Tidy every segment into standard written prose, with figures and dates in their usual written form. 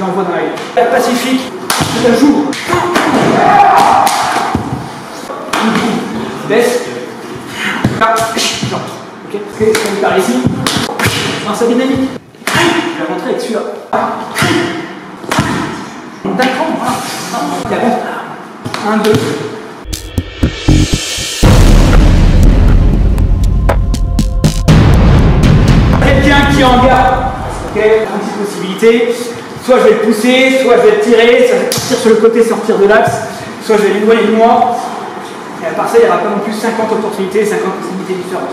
l'envoie dans la gueule. La Pacifique, je la joue. Baisse. Là, j'entre. Ok, on part ici. Dans sa dynamique. Je vais rentrer avec celui-là. D'accord, voilà. 1, 2. Quelqu'un qui est en garde. Ok, une petite possibilité. Soit je vais le pousser, soit je vais le tirer, soit je vais partir sur le côté, sortir de l'axe, soit je vais l'éloigner de moi. Et à part ça, il n'y aura pas non plus 50 opportunités, 50 possibilités différentes.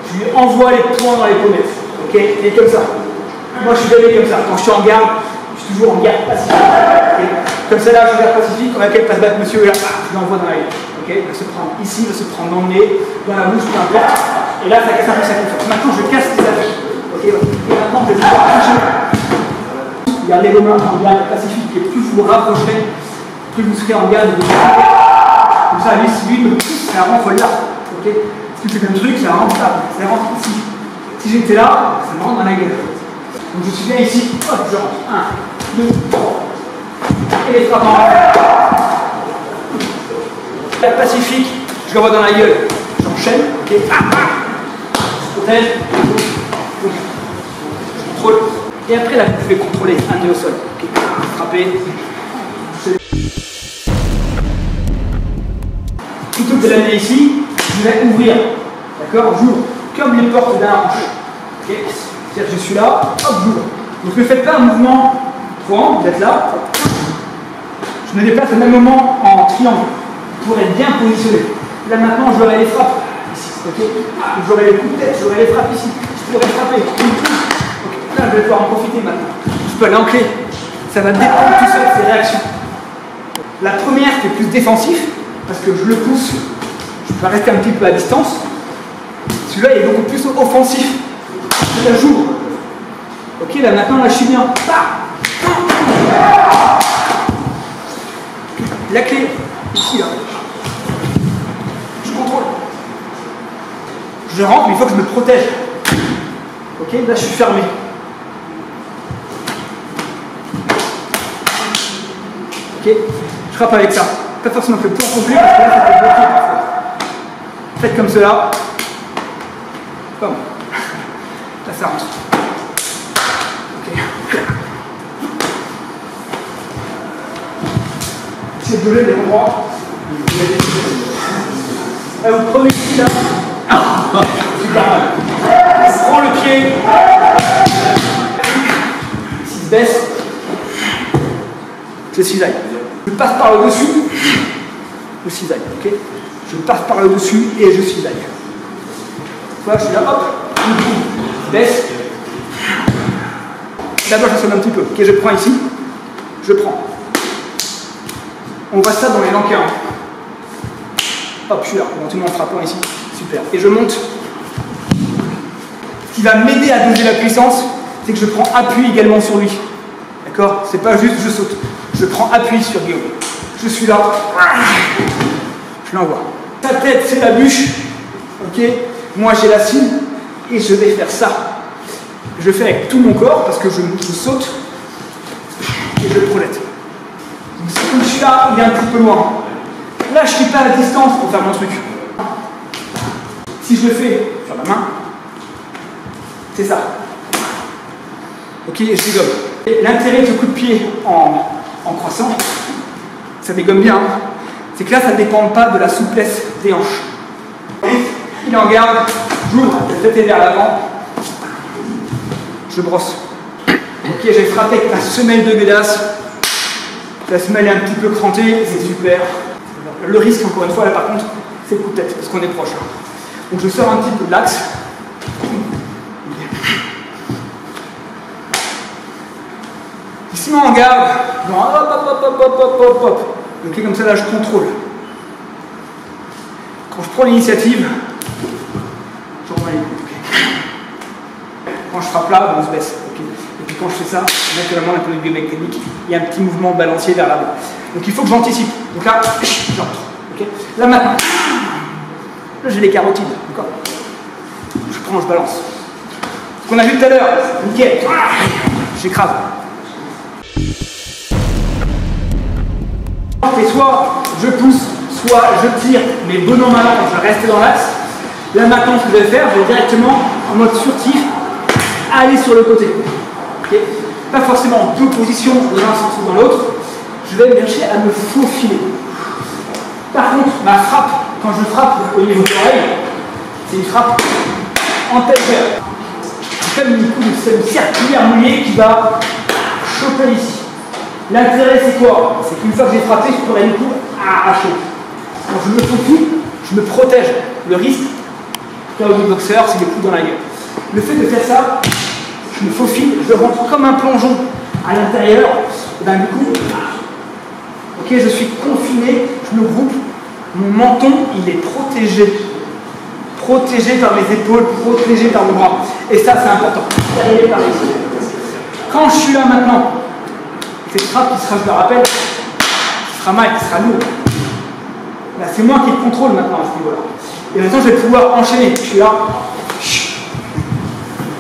Je lui envoie les points dans les pommettes. Ok, et comme ça. Moi, je suis jamais comme ça. Quand je suis en garde, je suis toujours en garde pacifique. Okay. Comme ça, là, je suis en garde pacifique. On a qu'elle passe battre monsieur, et là, je l'envoie dans la gueule. Ok, il va se prendre ici, il va se prendre dans le nez, dans la bouche, peu importe. Et là, ça casse un peu sa confiance. Maintenant, je casse les appuis. Ok, et maintenant, je vais pouvoir toucher. Gardez vos mains en garde pacifique. Et plus vous vous rapprocherez, plus vous serez en garde. Comme ça, lui, si lui me pousse, ça rentre là. Ok, si tu fais le truc, ça rentre là. Ça rentre ici. Si j'étais là, ça me rentre dans la gueule. Donc, je suis bien ici. Hop, je rentre. 1, 2, 3. Et les frappes en arrière. La Pacifique, je l'envoie dans la gueule. J'enchaîne. Ok. Je protège. Je contrôle. Et après, là, vous pouvez contrôler, amener au sol. Okay. Frapper. Plutôt que de l'amener ici, je vais ouvrir. D'accord? J'ouvre comme les portes d'un hanche. Okay. C'est-à-dire que je suis là, hop, j'ouvre. Donc ne faites pas un mouvement courant, vous êtes là. Je me déplace au même moment en triangle pour être bien positionné. Là maintenant, j'aurai les frappes ici. Okay. J'aurai les coups de tête, j'aurai les frappes ici. Je pourrai frapper. Là, je vais pouvoir en profiter maintenant. Je peux l'ancrer. Ça va dépendre tout seul de ses réactions. La première, qui est plus défensif, parce que je le pousse, je peux rester un petit peu à distance. Celui-là, il est beaucoup plus offensif. Je la joue. Ok, là maintenant, là, je suis bien. La clé, ici, là. Je contrôle. Je rentre, mais il faut que je me protège. Ok, là, je suis fermé. Ok, je frappe avec ça. Pas forcément que le plan complet parce que là ça peut bloquer parfois. Faites comme cela. Bon. Là ça rentre. Ok. C'est de lever les endroits. Là vous prenez ici là. Super. On prend le pied. Il se baisse. Je cisaille. Je passe par le dessus, je cisaille, ok? Je passe par le dessus et je cisaille. Voilà, je suis là, hop, je baisse. D'abord, je sonne un petit peu. Ok, je prends ici, je prends. On voit ça dans les lancers. Hop, je suis là, éventuellement en frappant ici, super. Et je monte. Ce qui va m'aider à doser la puissance, c'est que je prends appui également sur lui. D'accord? C'est pas juste je saute. Je prends appui sur Guillaume. Je suis là. Je l'envoie. Sa tête, c'est la bûche. Ok. Moi, j'ai la cible. Et je vais faire ça. Je le fais avec tout mon corps parce que je saute. Et je projette. Donc, si comme je suis là, il est un petit peu loin. Là, je ne suis pas à la distance pour faire mon truc. Si je le fais sur la main, c'est ça. Ok, je dégomme. L'intérêt de ce coup de pied en croissant, ça dégomme bien, hein. C'est que là, ça ne dépend pas de la souplesse des hanches. Il est en garde, j'ouvre, je vais tête vers l'avant, je brosse. Ok, j'ai frappé avec la semelle de Guedas. La semelle est un petit peu crantée, c'est super. Le risque, encore une fois, là par contre, c'est le coup de tête, parce qu'on est proche. Donc je sors un petit peu de l'axe. Ici, en garde, hop. Ok, comme ça, là, je contrôle. Quand je prends l'initiative, je remets les coups. Okay. Quand je frappe là, on se baisse. Okay. Et puis quand je fais ça, naturellement, d'un point de vue biomécanique, il y a un petit mouvement balancier vers l'avant. Donc il faut que j'anticipe. Donc là, j'entre. Okay. Là, maintenant, là, j'ai les carotides. Je prends, je balance. qu'on a vu tout à l'heure. Nickel. J'écrase. Et soit je pousse, soit je tire, mais bon an mal an, je vais rester dans l'axe. Là maintenant, ce que je vais faire, je vais directement en mode furtif aller sur le côté. Okay. Pas forcément deux positions dans un sens ou dans l'autre. Je vais chercher à me faufiler. Par contre, ma frappe, quand je frappe au niveau de l'oreille, c'est une frappe en tête vert. C'est comme une circulaire mouillée qui va choper ici. L'intérêt, c'est quoi? C'est qu'une fois que j'ai frappé, je pourrais du coup arracher. Quand je me faufile, je me protège. Le risque, comme au boxeur, c'est des coups dans la gueule. Le fait de faire ça, je me faufile, je rentre comme un plongeon à l'intérieur. Et d'un coup, ok, je suis confiné, je me groupe. Mon menton, il est protégé. Protégé par mes épaules, protégé par mon bras. Et ça, c'est important. Quand je suis là maintenant, cette frappe qui sera, je le rappelle, qui sera mal, qui sera lourde. Là, c'est moi qui le contrôle maintenant à ce niveau-là. Et maintenant, je vais pouvoir enchaîner. Je suis là. Ok,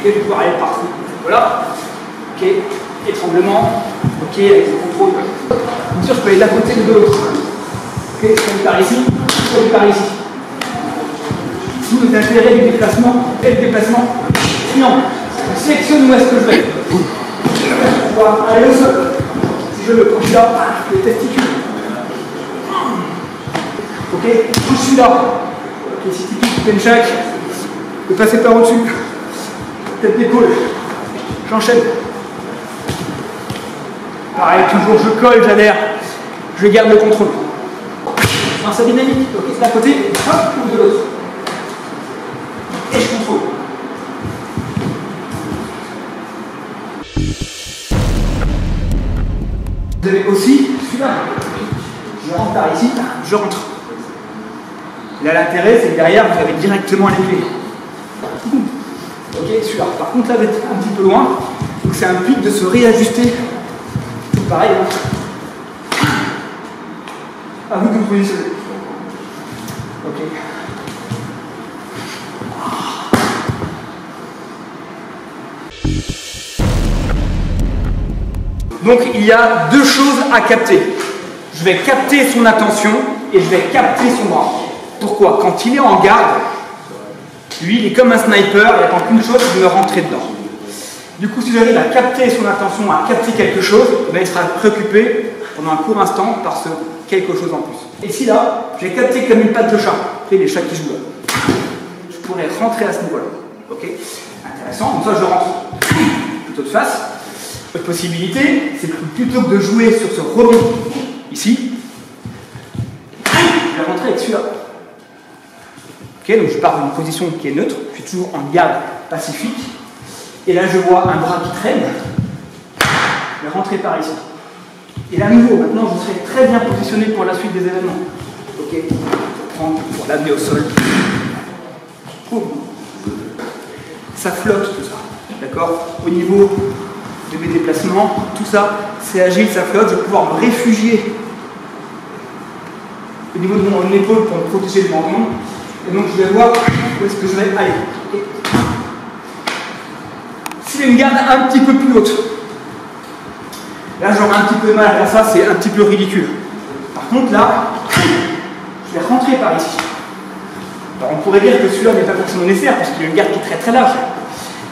je vais pouvoir aller partout. Voilà. Ok, étranglement. Ok, avec le contrôle. Bien sûr, je peux aller d'un côté ou de l'autre. Ok, je peux par ici, je peux par ici. Tout l'intérêt du déplacement et le déplacement suivant. Je sélectionne où est-ce que je vais. On va aller au sol. Si je veux, quand je suis là, les testicules. Ok, quand je suis là, ok, c'est typique du penchak, de passer par au-dessus, tête d'épaule, j'enchaîne. Pareil, toujours je colle, j'adhère, je garde le contrôle. Dans sa dynamique, ok, c'est d'un côté, hop, ou de l'autre. Et je contrôle. Vous avez aussi celui-là. Je rentre par ici, je rentre. Là, l'intérêt, c'est que derrière, vous avez directement les clés. Ok, celui-là. Par contre, là, vous êtes un petit peu loin. Donc, c'est un but de se réajuster. C'est pareil. Hein. À vous de vous positionner. Ok. Donc, il y a deux choses à capter. Je vais capter son attention et je vais capter son bras. Pourquoi? Quand il est en garde, lui, il est comme un sniper, il attend qu'une chose, c'est de me rentrer dedans. Du coup, si j'arrive à capter son attention, à capter quelque chose, il sera préoccupé pendant un court instant par ce quelque chose en plus. Et si là, j'ai capté comme une patte de chat, vous voyez les chats qui jouent là, je pourrais rentrer à ce niveau-là. Ok? Intéressant, donc ça je rentre plutôt de face. Autre possibilité, c'est plutôt que de jouer sur ce rebond ici, je vais rentrer avec celui-là. Ok, donc je pars d'une position qui est neutre, je suis toujours en garde pacifique, et là je vois un bras qui traîne, je vais rentrer par ici. Et là, à nouveau, maintenant je serai très bien positionné pour la suite des événements. Ok, pour prendre, pour l'amener au sol. Ça flotte tout ça, d'accord? Au niveau de mes déplacements, tout ça, c'est agile, ça flotte, je vais pouvoir me réfugier au niveau de mon épaule pour me protéger le menton. Et donc je vais voir où est-ce que je vais aller. Okay. Si j'ai une garde un petit peu plus haute, là j'aurai un petit peu de mal à faire ça, c'est un petit peu ridicule. Par contre là, je vais rentrer par ici. Alors on pourrait dire que celui-là n'est pas forcément nécessaire parce qu'il y a une garde qui est très très large.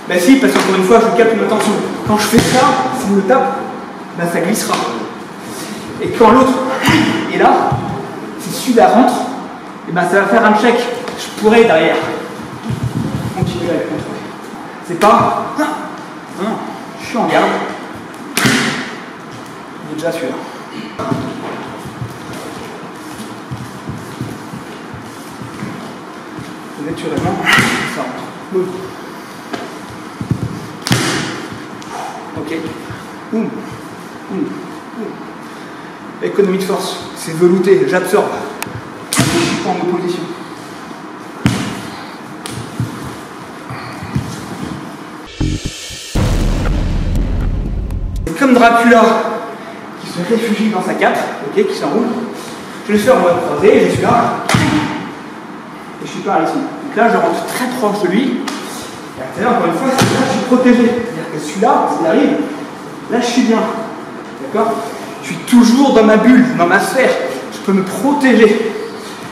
Ben si, parce qu'encore une fois, je capte une attention. Quand je fais ça, s'il me tape, ben ça glissera. Et quand l'autre est là, si celui-là rentre, et ben ça va faire un check. Je pourrais derrière continuer à le contrôler. C'est pas... Non, je suis en garde. Il est déjà celui-là. Et naturellement, ça rentre. Ok. Boum. Boum. Boum. Économie de force. C'est velouté. J'absorbe. Je prends mon position. Et comme Dracula qui se réfugie dans sa cape, ok, qui s'enroule, je le fais en mode croisé, je suis là. Et je suis par ici. Donc là, je rentre très proche de lui. Et à l'intérieur, encore une fois, c'est là que je suis protégé. C'est-à-dire que celui-là, s'il arrive, là je suis bien. D'accord? Je suis toujours dans ma bulle, dans ma sphère. Je peux me protéger.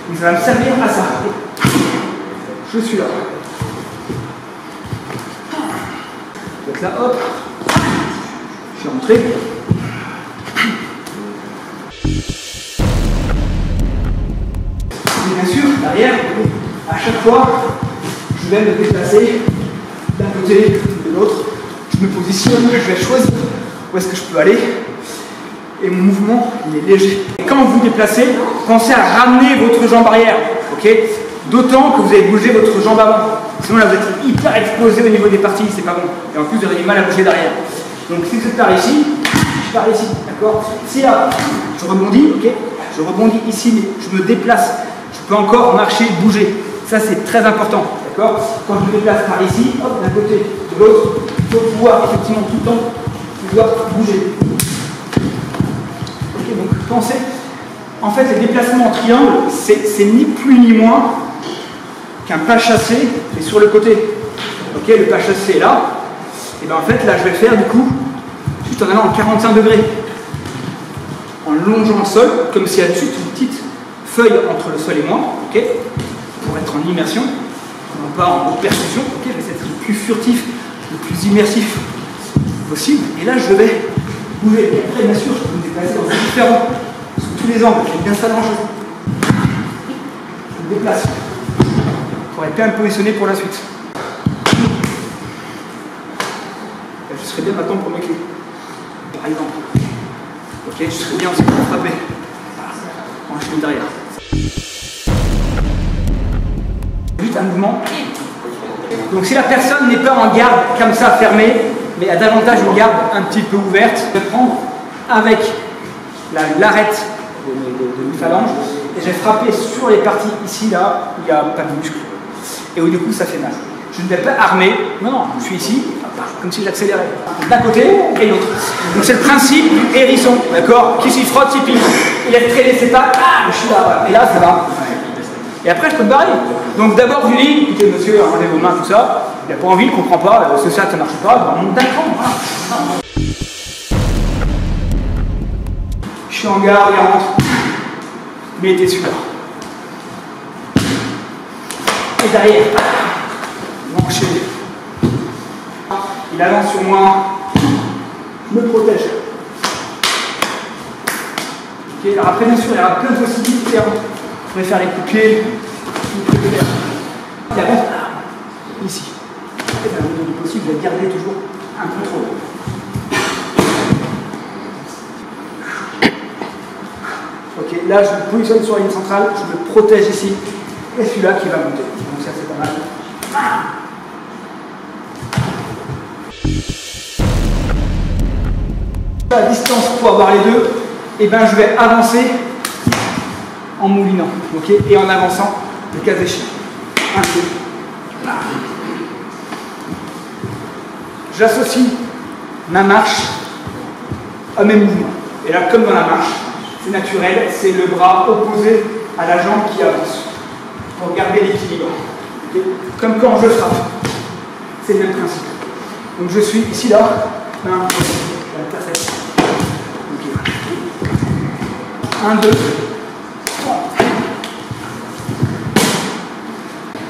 Donc ça va me servir à ça. Je suis là. Donc là, hop. Je suis rentré. Et bien sûr, derrière, à chaque fois, je vais me déplacer d'un côté ou de l'autre. Je me positionne, je vais choisir où est-ce que je peux aller. Et mon mouvement, il est léger. Et quand vous vous déplacez, pensez à ramener votre jambe arrière. Ok? D'autant que vous avez bougé votre jambe avant. Sinon, là, vous êtes hyper explosé au niveau des parties, c'est pas bon. Et en plus, vous aurez du mal à bouger derrière. Donc, si vous êtes par ici, je pars ici. D'accord? Si là, je rebondis, ok? Je rebondis ici, mais je me déplace. Je peux encore marcher, bouger. Ça, c'est très important. D'accord? Quand je me déplace par ici, hop, d'un côté, de l'autre, il faut pouvoir effectivement tout le temps pouvoir bouger. Ok, donc pensez. En fait, les déplacements en triangle, c'est ni plus ni moins qu'un pas chassé, mais sur le côté. Ok, le pas chassé est là. Et bien en fait, là, je vais le faire du coup, juste en allant en 45 degrés. En longeant le sol, comme s'il y a juste une petite feuille entre le sol et moi, ok, pour être en immersion, non pas en percussion, ok, je vais essayer d'être le plus furtif, le plus immersif possible. Et là, je vais bouger. Et après, bien sûr, je peux me déplacer dans différents, sous tous les angles. J'aime bien ça dans le jeu. Je me déplace pour être bien positionné pour la suite. Je serais bien maintenant pour mes clés, par exemple. Ok, je serais bien aussi pour frapper. En chemin derrière. Juste un mouvement. Donc si la personne n'est pas en garde comme ça fermée, mais a davantage une garde un petit peu ouverte, je vais prendre avec l'arête de mes phalanges et je vais frapper sur les parties ici, là, où il n'y a pas de muscle. Et où du coup ça fait mal. Je ne vais pas armer, non, je suis ici, comme si j'accélérais. D'un côté et l'autre. Donc c'est le principe du hérisson, d'accord? Qui s'y frotte, s'y pique. Il laisse traîner ses pattes, je suis là, voilà. Et là ça va. Et après je peux me barrer. Donc d'abord je lui dis, écoutez monsieur, enlevez vos mains, tout ça. Il n'a pas envie, il ne comprend pas, ce ça ne marche pas, on monte d'un cran. Voilà. Je suis en garde, il rentre. Mettez celui-là. Et derrière. Enchaîner. Il avance sur moi, je me protège. Okay, alors après, bien sûr, il y aura plein de possibilités. Vous pouvez faire les coups de pied, vous pouvez faire. Il avance ici. Et bien, il est possible de garder toujours un contrôle. Ok, là, je me positionne sur la ligne centrale, je me protège ici. Et celui-là qui va monter. Donc, ça, c'est pas mal. À distance pour avoir les deux, et ben je vais avancer en moulinant, ok, et en avançant le cas échéant. Un peu. J'associe ma marche à mes mouvements. Et là, comme dans la marche, c'est naturel, c'est le bras opposé à la jambe qui avance pour garder l'équilibre. Okay, comme quand je frappe, c'est le même principe. Donc je suis ici là, parfait. 1, 2, 3.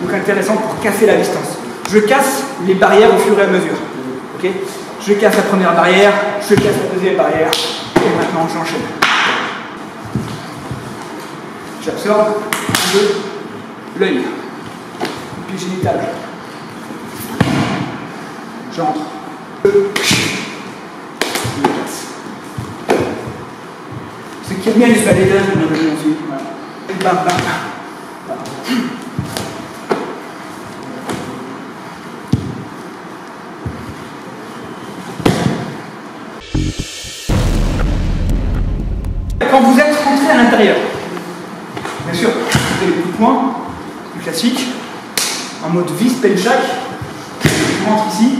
Donc intéressant pour casser la distance. Je casse les barrières au fur et à mesure. Okay, je casse la première barrière, je casse la deuxième barrière, et maintenant j'enchaîne. J'absorbe, 1, 2, l'œil, puis génital. J'entre. Ce qui est bien du balayage, je me reviens ensuite. Bam, bam, bam. Quand vous êtes rentré à l'intérieur, bien sûr, vous avez le coup de poing, plus classique, en mode vis, penchak. Je rentre ici,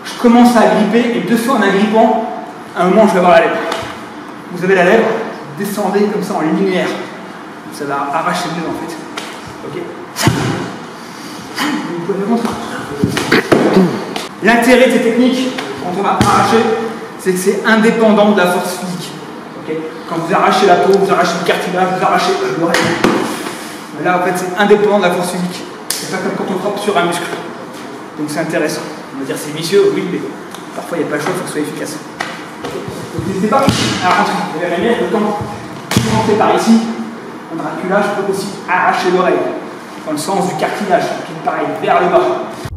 je commence à agripper, et de fois en agrippant, à un moment je vais avoir la lèvre. Vous avez la lèvre, descendez comme ça en linéaire. Ça va arracher le nez en fait. Ok. Vous pouvez montrer. L'intérêt de ces techniques, quand on va arracher, c'est que c'est indépendant de la force physique. Okay, quand vous arrachez la peau, vous arrachez le cartilage, vous arrachez l'oreille. Là, en fait, c'est indépendant de la force physique. C'est pas comme quand on frappe sur un muscle. Donc c'est intéressant. On va dire c'est vicieux, oui, mais parfois il n'y a pas le choix, il faut que ce soit efficace. Donc n'hésitez pas à rentrer. Vous verrez bien que quand vous rentrez par ici, en Dracula, je peux aussi arracher l'oreille, dans le sens du cartilage, qui est pareil, vers le bas.